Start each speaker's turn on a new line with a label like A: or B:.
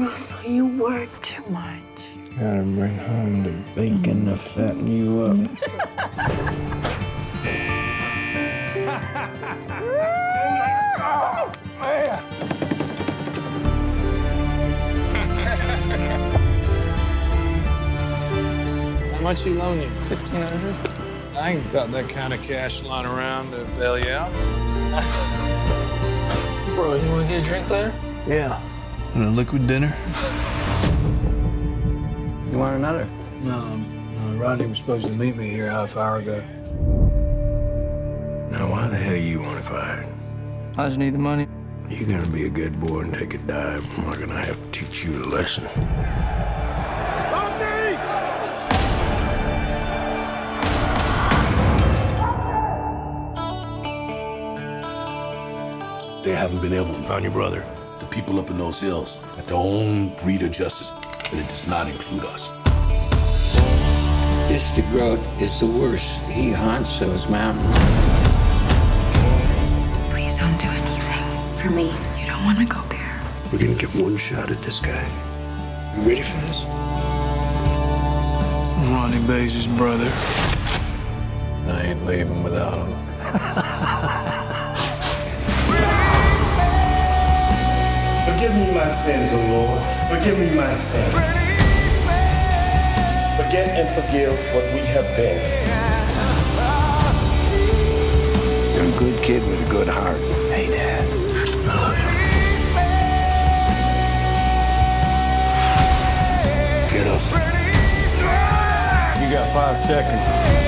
A: Russell, you work too much.
B: Gotta bring home the bacon to fatten you up.
C: How much he loan you?
D: 1,500.
C: I ain't got that kind of cash lying around to bail you out.
D: Bro, you want to get a drink later?
B: Yeah. And a liquid dinner?
D: You want another?
B: No, Rodney was supposed to meet me here half hour ago.
E: Now, why the hell you want to fight?
D: I just need the money.
E: You're gonna be a good boy and take a dive. I'm not gonna have to teach you a lesson.
F: They haven't been able to find your brother. The people up in those hills have their own breed of justice, but it does not include us.
G: This DeGroat is the worst. He haunts those mountains.
A: Please don't do anything for me. You don't want to go there.
F: We're gonna get one shot at this guy. You ready for this?
B: Ronnie Baze's brother. I ain't leaving without him.
H: Forgive me my sins, O Lord. Forgive me my sins. Forget and forgive what we have been.
G: You're a good kid with a good heart.
F: Hey, Dad. I love you. Get up.
B: You got 5 seconds.